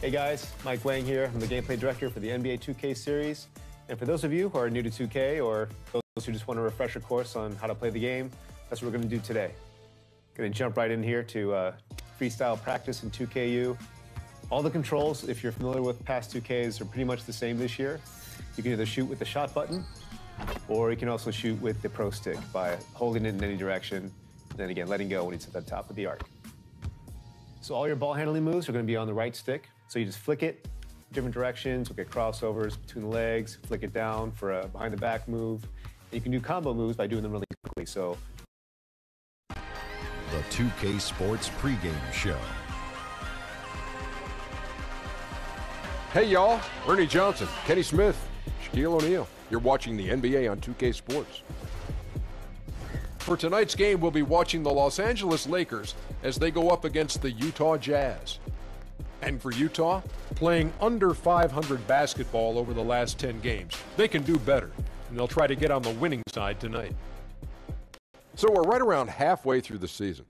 Hey guys, Mike Wang here. I'm the gameplay director for the NBA 2K series. And for those of you who are new to 2K or those who just want a refresher course on how to play the game, that's what we're going to do today. Going to jump right in here to freestyle practice in 2KU. All the controls, if you're familiar with past 2Ks, are pretty much the same this year. You can either shoot with the shot button, or you can also shoot with the pro stick by holding it in any direction, and then again, letting go when it's at the top of the arc. So all your ball handling moves are going to be on the right stick. So you just flick it different directions, look at crossovers between the legs, flick it down for a behind the back move. And you can do combo moves by doing them really quickly. So the 2K Sports pregame show. Hey y'all, Ernie Johnson, Kenny Smith, Shaquille O'Neal. You're watching the NBA on 2K Sports. For tonight's game, we'll be watching the Los Angeles Lakers as they go up against the Utah Jazz. And for Utah, playing under 500 basketball over the last 10 games, they can do better, and they'll try to get on the winning side tonight. So we're right around halfway through the season.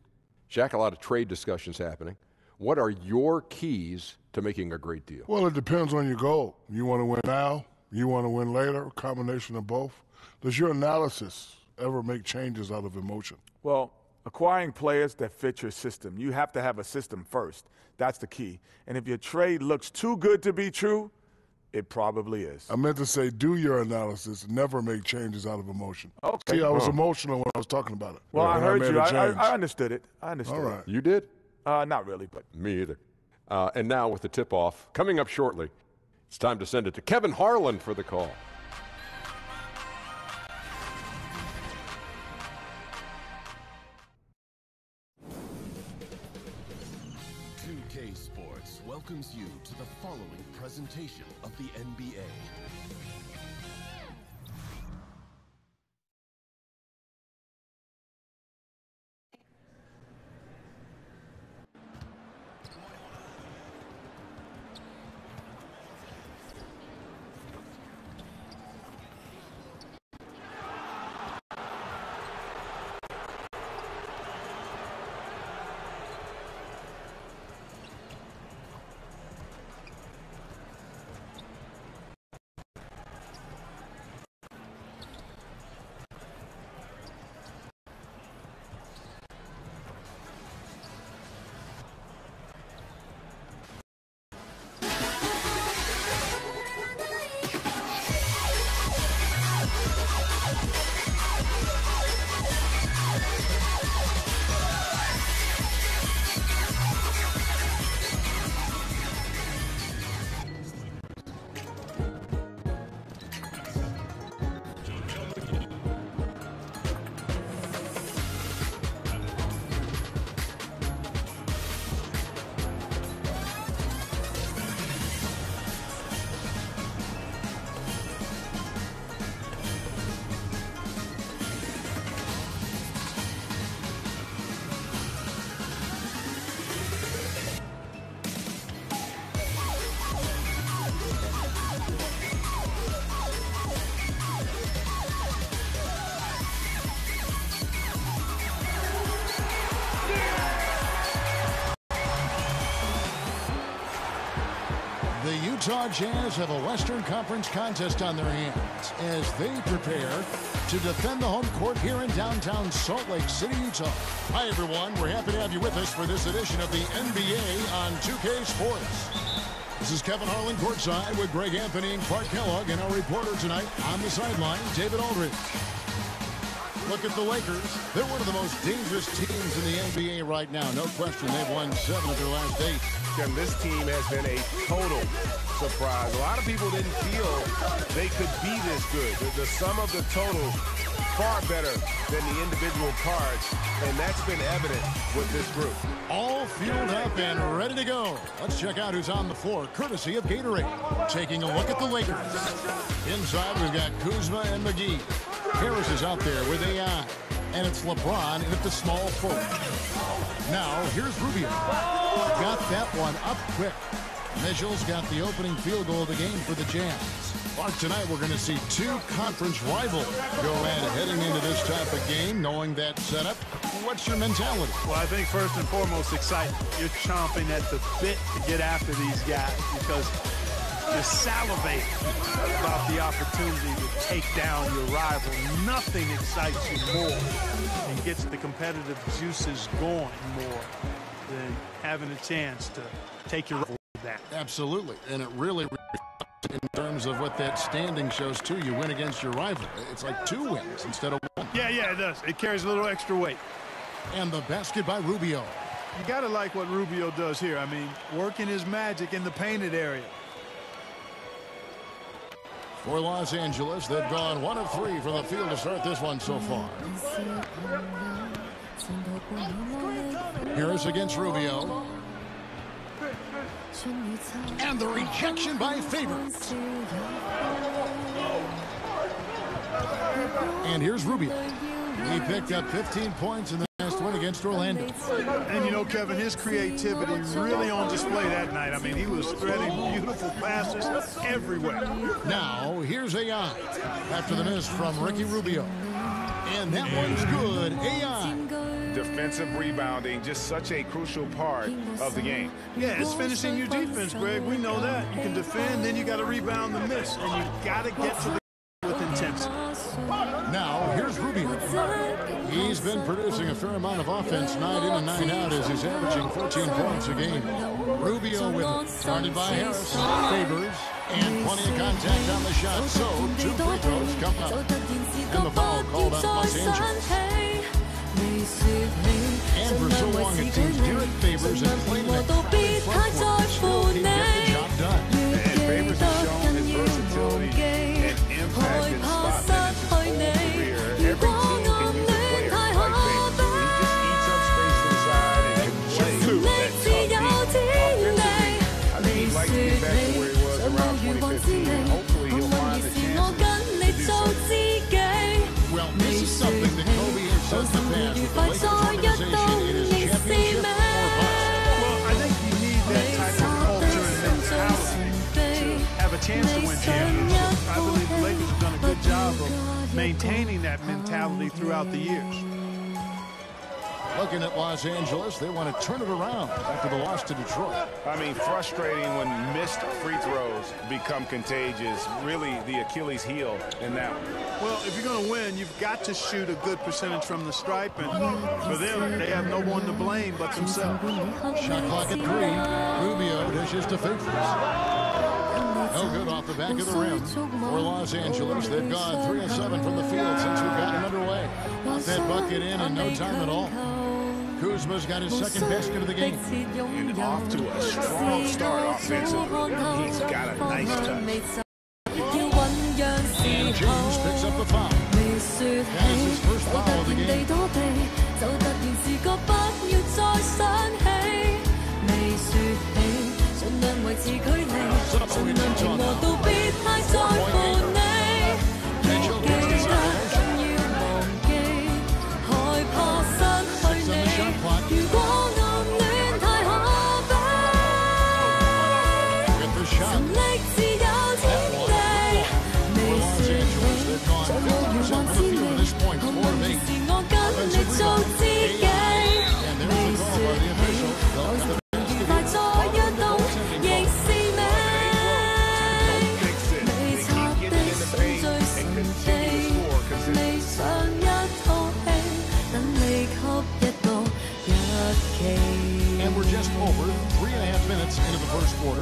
Shaq, a lot of trade discussions happening. What are your keys to making a great deal? Well, it depends on your goal. You want to win now? You want to win later? A combination of both? Does your analysis ever make changes out of emotion? Well, acquiring players that fit your system, you have to have a system first. That's the key. And if your trade looks too good to be true, it probably is. I meant to say do your analysis, never make changes out of emotion. Okay. See, I was emotional when I was talking about it. Well, I heard you. I understood it. I understood All right. it. You did? Not really, but. Me either. And now with the tip-off coming up shortly, it's time to send it to Kevin Harlan for the call. Sports welcomes you to the following presentation of the NBA. The Utah Jazz have a Western Conference contest on their hands as they prepare to defend the home court here in downtown Salt Lake City, Utah. Hi, everyone. We're happy to have you with us for this edition of the NBA on 2K Sports. This is Kevin Harlan courtside with Greg Anthony and Clark Kellogg, and our reporter tonight on the sideline, David Aldridge. Look at the Lakers. They're one of the most dangerous teams in the NBA right now. No question, they've won 7 of their last 8. And this team has been a total surprise. A lot of people didn't feel they could be this good. The sum of the totals far better than the individual parts, and that's been evident with this group. All fueled up and ready to go. Let's check out who's on the floor, courtesy of Gatorade. Taking a look at the Lakers. Inside, we've got Kuzma and McGee. Harris is out there with AI, and it's LeBron at the small forward. Now, here's Rubio. Got that one up quick. Mitchell's got the opening field goal of the game for the Jazz. Well, tonight we're going to see two conference rivals go at it heading into this type of game, knowing that setup. What's your mentality? Well, I think first and foremost, excitement. You're chomping at the bit to get after these guys because you're salivating about the opportunity to take down your rival. Nothing excites you more and gets the competitive juices going more than having a chance to take your rival down. Absolutely, and it really in terms of what that standing shows too. You win against your rival. It's like 2 wins instead of 1. Yeah, it does. It carries a little extra weight. And the basket by Rubio. You got to like what Rubio does here. I mean, working his magic in the painted area. For Los Angeles, they've gone 1 of 3 from the field to start this one so far. Harris against Rubio. And the rejection by Favors. And here's Rubio. He picked up 15 points in the last win against Orlando. And you know, Kevin, his creativity really on display that night. I mean, he was threading beautiful passes everywhere. Now, here's AI after the miss from Ricky Rubio. And that one's good. AI. Defensive rebounding, just such a crucial part of the game. Yeah, it's finishing your defense, Greg. We know that. You can defend, then you got to rebound the miss, and you got to get to the with intensity. Now, here's Rubio. He's been producing a fair amount of offense night in and night out as he's averaging 14 points a game. Rubio with it. Started by Harris. Favors. And plenty of contact on the shot. So, 2 free throws come up. And the foul called on Los Angeles. And for so long it seems Derek Favors has played in a crowded front court. Still, he gets the job done. And Favors has shown his versatility and impact in spot minutes his whole career. Every team can use a player like Favors. He just eats up space inside and can play that tough defense. Offensively, I think he'd like to get back to where he was around 2015. Hopefully he'll find the chance to do so. Well, this is something that Kobe has said in the past with the Lakers organization. It is championship or bust. Well, I think you need that type of culture and mentality to have a chance to win championships. I believe the Lakers have done a good job of maintaining that mentality throughout the years. Looking at Los Angeles, they want to turn it around after the loss to Detroit. I mean, frustrating when missed free throws become contagious. Really the Achilles heel in that one. Well, if you're going to win, you've got to shoot a good percentage from the stripe, and for them, they have no one to blame but themselves. Shot clock at 3. Rubio dishes to Favors. No good off the back of the rim for Los Angeles. They've gone 3 of 7 from the field since we've gotten underway. Got that bucket in no time at all. Kuzma's got his second basket of the game. And off to a strong start offensively. He's got a nice touch. And James picks up the foul. That is his first foul of the game. And we're just over 3.5 minutes into the first quarter.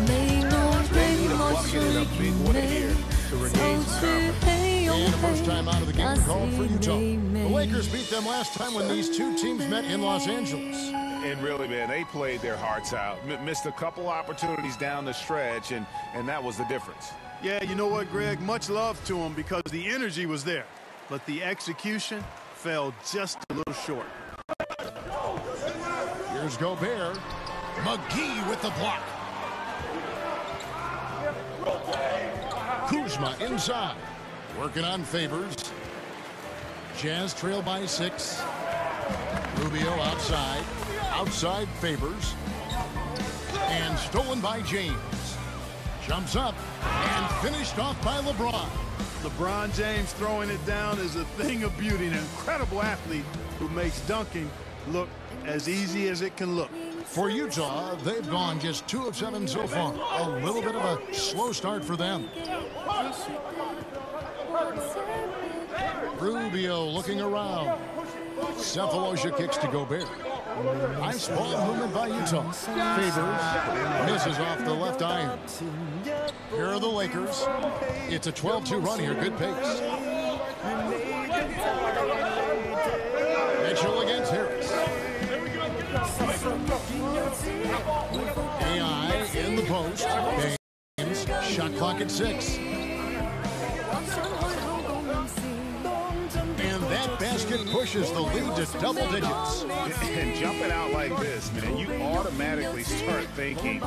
They need a bucket and a big one here to regain some confidence. And the first time out of the game called for Utah. The Lakers beat them last time when these two teams met in Los Angeles. And really, man, they played their hearts out. Missed a couple opportunities down the stretch, and that was the difference. Yeah, you know what, Greg? Much love to him because the energy was there, but the execution fell just a little short. Here's Gobert. McGee with the block. Kuzma inside. Working on Favors. Jazz trail by 6. Rubio outside. Outside Favors. And stolen by James. Jumps up. And finished off by LeBron. LeBron James throwing it down is a thing of beauty. An incredible athlete who makes dunking look as easy as it can look. For Utah, they've gone just 2 of 7 so far. A little bit of a slow start for them. Rubio looking around. Sefolosha kicks to Gobert. Nice ball movement by Utah. Favors misses off the left iron. Here are the Lakers. It's a 12-2 run here. Good pace. Mitchell against Harris. AI in the post. Baines. Shot clock at 6. And that basket pushes the lead to double digits. And jumping out like this, man, you automatically start thinking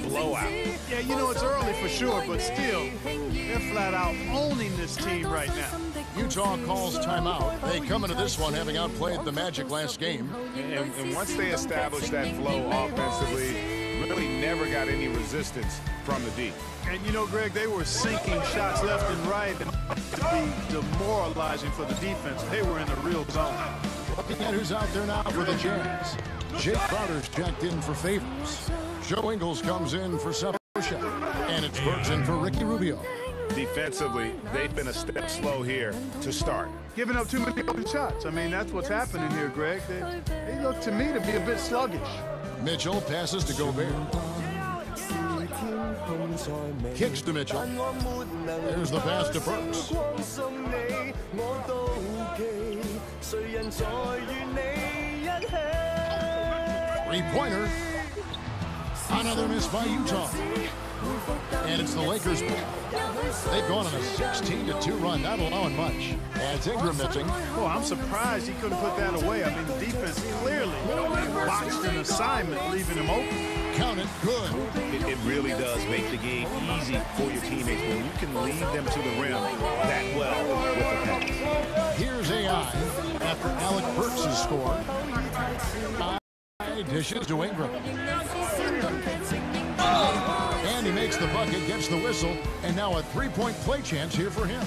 blowout. Yeah, you know, it's early for sure, but still, they're flat out owning this team right now. Utah calls timeout. They come into this one having outplayed the Magic last game. And once they establish that flow offensively, really never got any resistance from the D. And you know, Greg, they were sinking shots left and right, and to be demoralizing for the defense. They were in the real zone. Looking at who's out there now for the Jazz. Jake Crowder's checked in for Favors. Joe Ingles comes in for Sefolosha. And it's Burks in for Ricky Rubio. Defensively, they've been a step slow here to start. Giving up too many open shots. I mean, that's what's happening here, Greg. They look to me to be a bit sluggish. Mitchell passes to Gobert. Kicks to Mitchell. There's the pass to Burks. Three-pointer. Another miss by Utah. And it's the Lakers' ball. They've gone on a 16-2 run, not allowing much. As Ingram missing. Oh, I'm surprised he couldn't put that away. I mean, the defense clearly boxed an assignment, leaving him open. Count it, good. It really does make the game easy for your teammates when you can lead them to the rim that well with the pass. Here's AI after Alec Burks has scored. Dishes to Ingram. And he makes the bucket, gets the whistle, and now a three-point play chance here for him.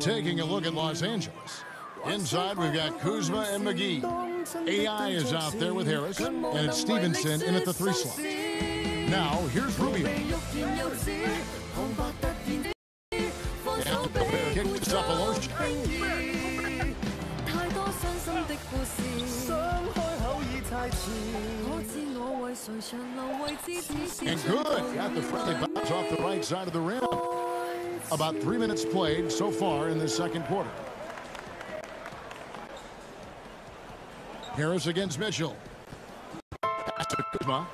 Taking a look at Los Angeles. Inside, we've got Kuzma and McGee. AI is out there with Harris, and it's Stevenson in at the 3 slot. Now, here's Rubio. And the bear kicks to Sefolosha. And good. Got the friendly bounce off the right side of the rim. About 3 minutes played so far in the second quarter. Harris against Mitchell. Pass to Kuzma.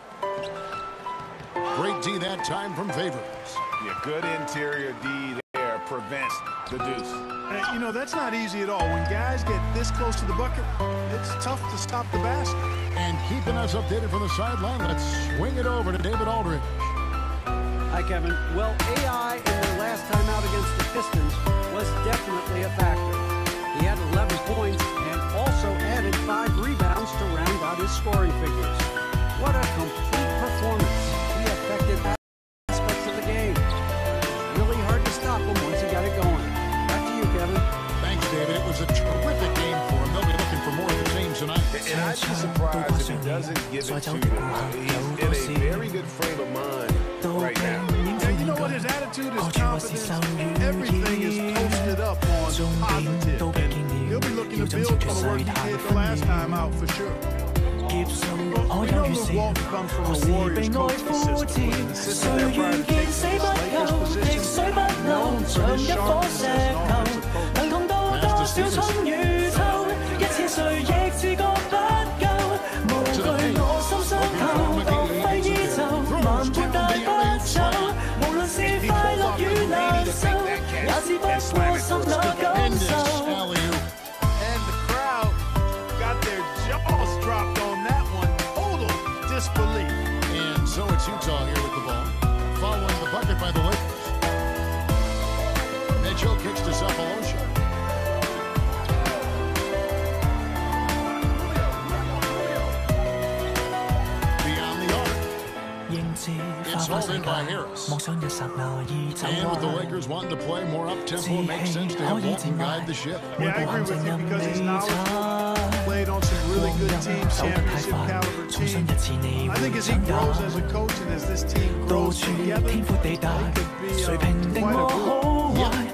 Great D that time from Favors. Yeah, good interior D there prevents the deuce. And, you know, that's not easy at all. When guys get this close to the bucket, it's tough to stop the basket. And keeping us updated from the sideline, let's swing it over to David Aldridge. Hi, Kevin. Well, AI in their last time out against the Pistons was definitely a factor. He had 11 points and also added 5 rebounds to round out his scoring figures. What a complete performance. He affected aspects of the game. It was really hard to stop him once he got it going. Back to you, Kevin. Thanks, David. It was a terrific game for him. They'll be looking for more of the same tonight. And I'd be surprised if he doesn't give it to them. He's in a very good frame of mind right now. And you know what? His attitude is confidence. Everything is posted up on positive. And he'll be looking to build on the work he did the last time out for sure. Well, we know Luke Walton comes from a Warriors coaching system. The system that prior to taking this Lakers position, known for his sharpness as an offensive And the crowd got their jaws dropped on that one. Total disbelief. And so it's Utah here with the ball. Following the bucket by the Lakers. Mitchell kicks to Sefolosha. in by Harris. And with the Lakers wanting to play more up-tempo, it makes sense to have Walton guide the ship. Yeah, I agree with you because he's knowledgeable, played on some really good teams, championship caliber teams. I think as he grows as a coach and as this team grows together, he could be quite a group. Yeah,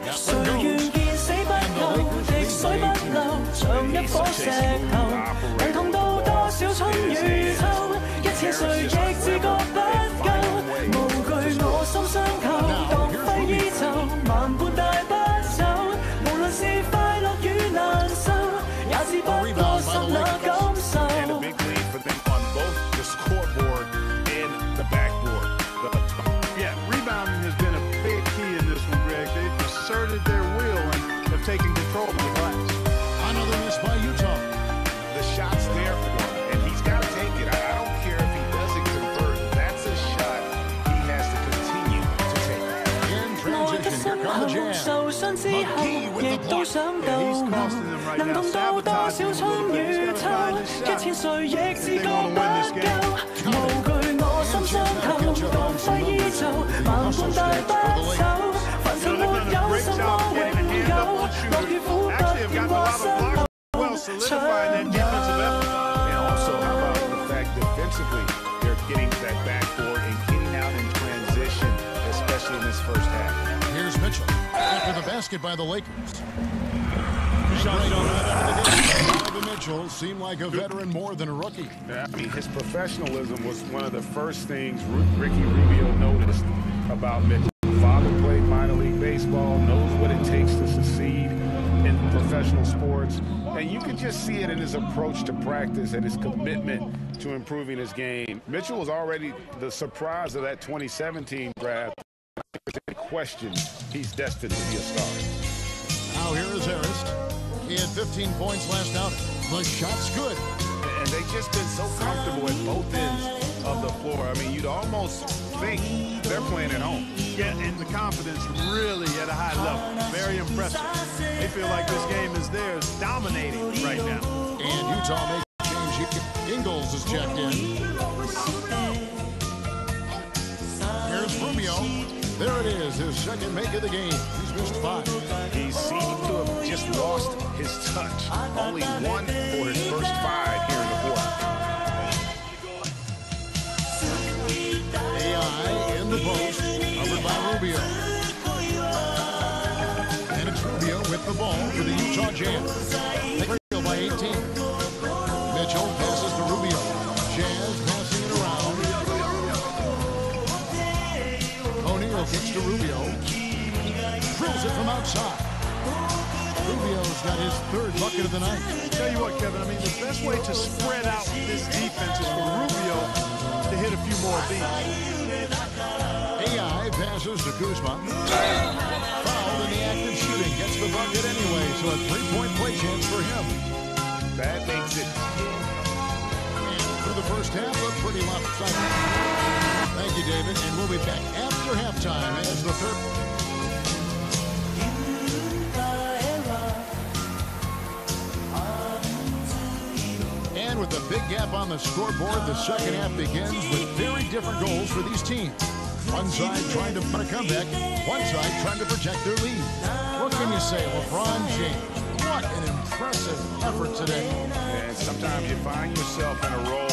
And a big lead for them on both the scoreboard and the backboard. Yeah, rebounding has been a big key in this one, Greg. They've asserted their will and have taken control of the glass. Another miss by Utah. The shot's there for him, and he's got to take it. I don't care if he doesn't convert. That's a shot he has to continue to take. In transition, here come the Jazz. McGee with the block. Yeah, he's costing them right now, sabotaging them a little bit. He's got to find his shot if they want to win this game. They've done a great job getting a hand up on shooters. Actually, have gotten a lot of blocks well, solidifying that defensive effort. And also, how about the fact defensively, they're getting that backboard and getting out in transition, especially in this first half. Here's Mitchell. After the basket by the Lakers. Mitchell seemed like a veteran more than a rookie. Yeah, I mean, his professionalism was one of the first things Ricky Rubio noticed about Mitchell. Father played minor league baseball, knows what it takes to succeed in professional sports, and you can just see it in his approach to practice and his commitment to improving his game. Mitchell was already the surprise of that 2017 draft. There's any question he's destined to be a star. Now here is Harris. He had 15 points last outing. The shot's good. And they've just been so comfortable at both ends of the floor. I mean, you'd almost think they're playing at home. Yeah, and the confidence really at a high level. Very impressive. They feel like this game is theirs, dominating right now. And Utah makes a change. Ingles is checked in. Here's Rubio. There it is, his second make of the game. He's missed 5. He seemed to have just lost his touch. Only 1 for his first 5 here in the fourth. AI in the post, covered by Rubio. And it's Rubio with the ball for the Utah Jazz. Rubio by 18. Mitchell passes to Rubio. Jazz passing it around. O'Neal gets to Rubio. Drills it from outside. Rubio's got his 3rd bucket of the night. Tell you what, Kevin, I mean, the best way to spread out this defense is for Rubio to hit a few more beats. AI passes to Kuzma. Fouled in the act of shooting. Gets the bucket anyway, so a 3-point play chance for him. That makes it. And for the first half, a pretty lopsided. Thank you, David. And we'll be back after halftime as the third. And with a big gap on the scoreboard, the second half begins with very different goals for these teams. One side trying to put a comeback, one side trying to protect their lead. What can you say, LeBron James? What an impressive effort today. And sometimes you find yourself in a role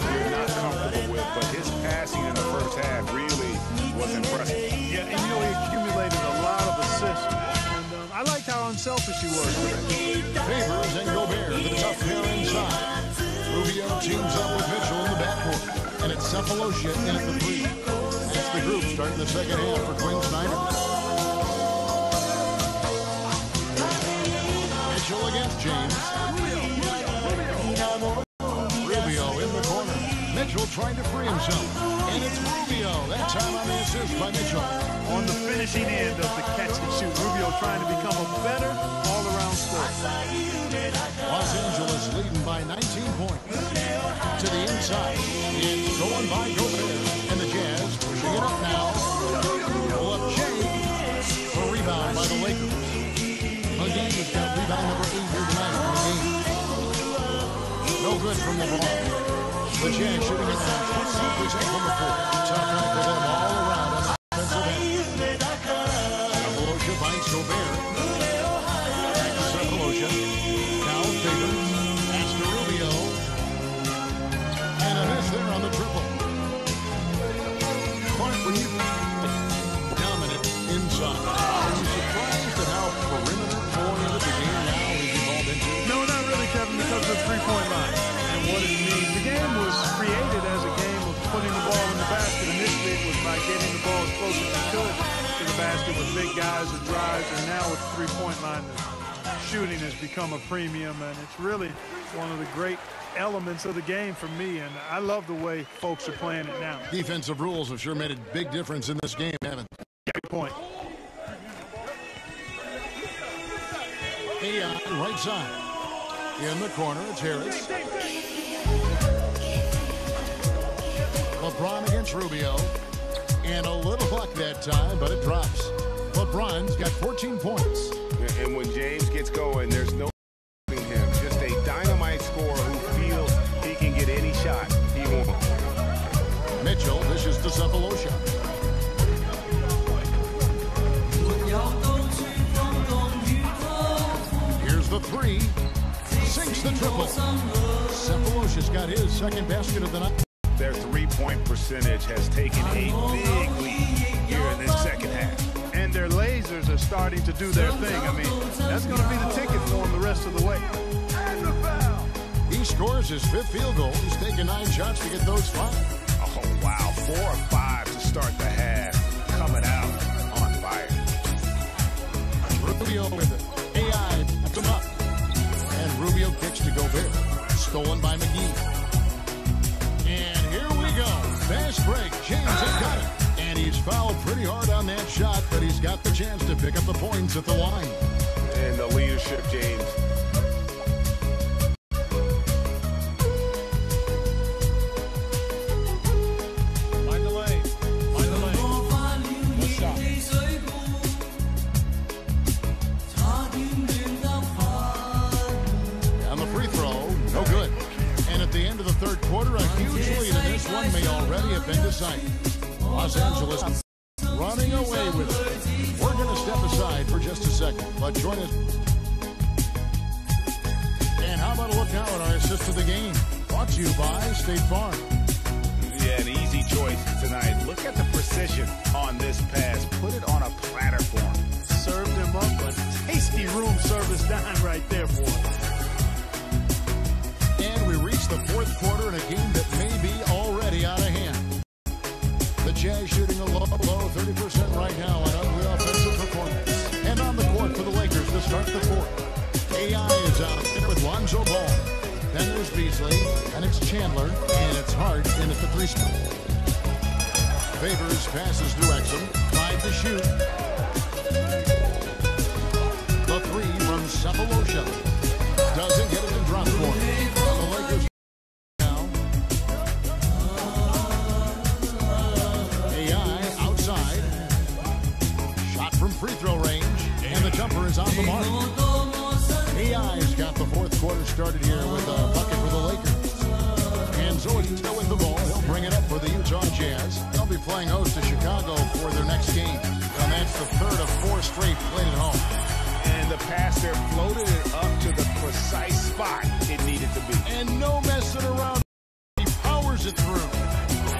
you're not comfortable with, but his passing in the first half really was impressive. Yeah, and you know, he accumulated a lot of assists. And I liked how unselfish he was today. Favors and Gobert, the tough pair inside. Rubio teams up with Mitchell in the backcourt. And it's Cephalosha in at the 3. That's the group starting the second half for Quinn Snyder. Mitchell against James. Rubio in the corner. Mitchell trying to free himself. And it's Rubio. That time on the assist by Mitchell. On the finishing end of the catch and shoot, Rubio trying to become a better all-around scorer. Los Angeles leading by 19 points. To the inside. It's going by Gobert. And the Jazz pushing it up now. Pull up James. A rebound by the Lakers. McGee has got rebound number 8 here tonight in the game. No good from LeBron. The Jazz shooting around 22% from the floor. Tough night for them all around. Cephalosha. Now Favors. Pass to Rubio. And a miss there on the triple. Clark, when you dominant inside, are you surprised at how perimeter-oriented the game now is evolved into? No, not really, Kevin, because of the three-point line and what it means. The game was created as a game of putting the ball in the basket. Initially, it was by getting the ball as close as you could to the basket with big guys and drives, and now with the three-point line, the shooting has become a premium, and it's really one of the great elements of the game for me, and I love the way folks are playing it now. Defensive rules have sure made a big difference in this game, haven't they? Good point. AI right side. In the corner, it's Harris. LeBron against Rubio. And a little luck that time, but it drops. LeBron's got 14 points. And when James gets going, there's no him. Just a dynamite scorer who feels he can get any shot he wants. Mitchell dishes to Cephalosha. Here's the three. Sinks the triple. Cephalosha's got his second basket of the night. Their three-point percentage has taken a big lead here in this second half. And their lasers are starting to do their thing. I mean, that's going to be the ticket for them the rest of the way. He scores his fifth field goal. He's taken 9 shots to get those 5. Oh, wow. 4 or 5 to start the half. Coming out on fire. Rubio with it. AI puts him up. And Rubio kicks to Gobert. Stolen by McGee. And here we go. Fast break. James has got it. And he's fouled pretty hard on that shot, but he's got the chance to pick up the points at the line. And the leadership, James. Find the lane. Find the lane. Good shot. On the free throw, no good. And at the end of the third quarter, a huge lead in this one may already have been decided. Los Angeles running away with it. We're going to step aside for just a second, but join us. And how about a look now at our assist to the game? Brought to you by State Farm. Yeah, an easy choice tonight. Look at the precision on this pass. Put it on a platter for him. Served him up a tasty room service dime right there, boy. And we reach the fourth quarter in a game that may be already out of hand. The Jazz shooting a low 30% right now on ugly offensive performance. And on the court for the Lakers to start the fourth. AI is out there with Lonzo Ball. Then there's Beasley, and it's Chandler, and it's Hart in at the 3 spot. Favors passes to Exum. 5 to shoot. The 3 from Cephalosha. Doesn't get it to drop for him. The Lakers now. AI outside. Shot from free throw range. And the jumper is on the mark. AI's got the fourth quarter started here with a bucket for the Lakers. And so it's still with the ball. He'll bring it up for the Utah Jazz. They'll be playing host to Chicago for their next game. And that's the third of 4 straight played at home. And the passer floated it up to the precise spot it needed to be. And no messing around. He powers it through.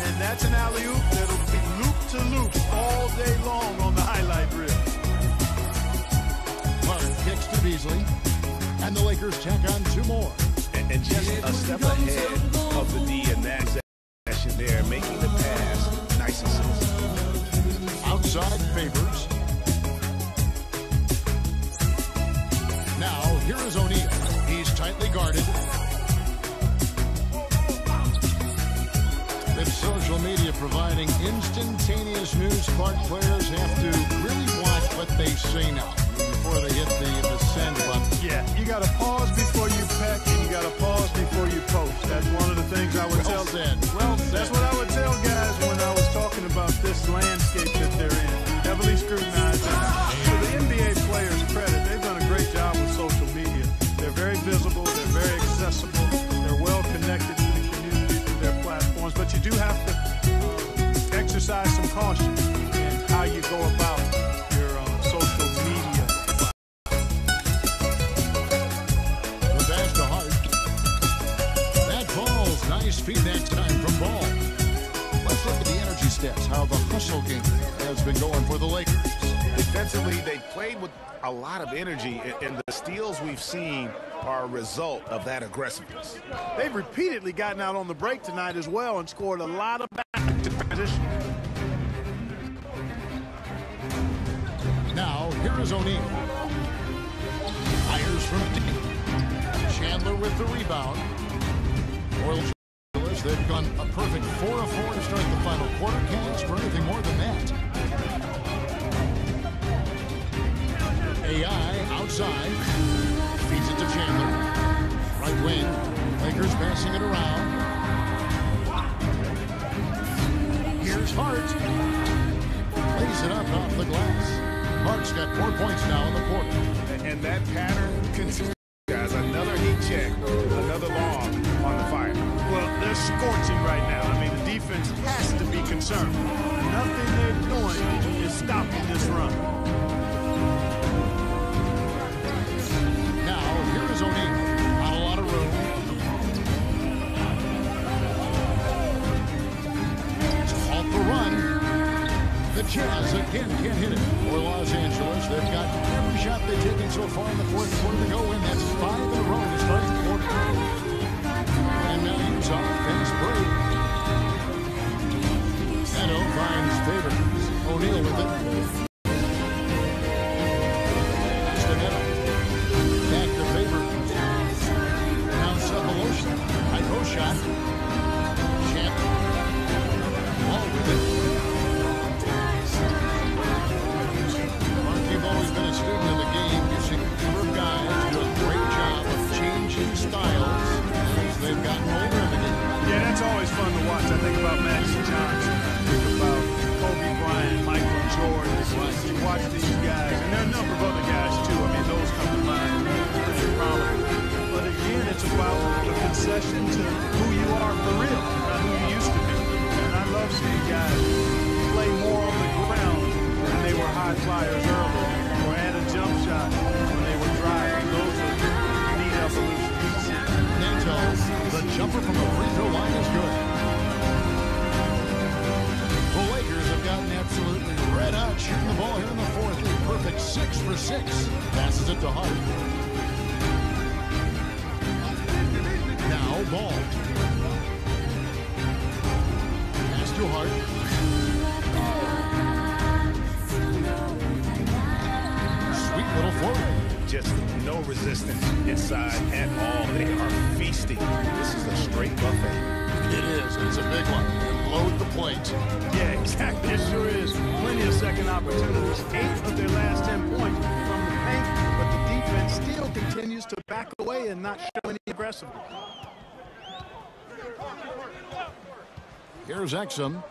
And that's an alley-oop that'll be loop-to-loop all day long on the highlight reel. Clark kicks to Beasley. And the Lakers tack on 2 more. And just a step ahead of the D in that session there, making the pass. Nice assist. Outside Favors. Now, here is O'Neal. He's tightly guarded. With social media providing instantaneous news, Clark players have to really watch what they say now before they hit the send button. Yeah, you got to pause before you peck, and you got to pause before you post. That's one of the things I would tell. Well, that's what I would tell guys when I was talking about this landscape that they're in. Heavily scrutinized. To the NBA players' credit, they've done a great job with social media. They're very visible. They're very accessible. They're well connected to the community through their platforms. But you do have to exercise some caution in how you go about your social media. for the Lakers. Defensively, they played with a lot of energy, and the steals we've seen are a result of that aggressiveness. They've repeatedly gotten out on the break tonight as well and scored a lot of back to transition. Now, here is O'Neal. Fires from deep. Chandler with the rebound. Orlando, they've gone a perfect 4 of 4 to start the final quarter. Can't ask for anything more than that. AI outside. Feeds it to Chandler. Right wing. Lakers passing it around. Here's Hart. Lays it up off the glass. Hart's got 4 points now in the quarter. And that pattern continues, guys. Another heat check, another log on the fire. Well, they're scorching right now. I mean, the defense has to be concerned. Nothing they're doing is stopping this run. Now, here is O'Neal. Not a lot of room. It's off the run. The Jazz again can't hit it. For Los Angeles, they've got every shot they've taken so far in the fourth quarter to go in. That's 5 in a row to start the quarter. And now he's off fast break. Neto finds Favors. O'Neal with it. That's to Neto. Back to Favors. Now Cephalosha. High post shot. Chandler. Ball with it. You've always been a student of the game. You've seen a number of guys do a great job of changing styles as they've gotten older in the game. Yeah, that's always fun to watch. I think about Magic Johnson, think about Kobe Bryant, Michael Jordan. You watch these guys, and there are a number of other guys too. I mean, those come to mind pretty prominently. But again, it's about the concession to who you are for real, not who you used to be. And I love seeing guys play more on the ground when they were high flyers early, or add a jump shot when they were driving. Those are neat evolutions. Neto, the jumper from the free throw line is good. The Lakers have gotten absolutely red hot shooting the ball here in the fourth. A perfect 6 for 6. Passes it to Hart. Now Ball. Pass to Hart. Sweet little forward. Just no resistance inside at all. They are feasting. This is a straight buffet. It is. It's a big one. And load the plate. Yeah, exactly. It sure is. Plenty of second opportunities. 8 of their last 10 points from the paint, but the defense still continues to back away and not show any aggressiveness. Here's Exum.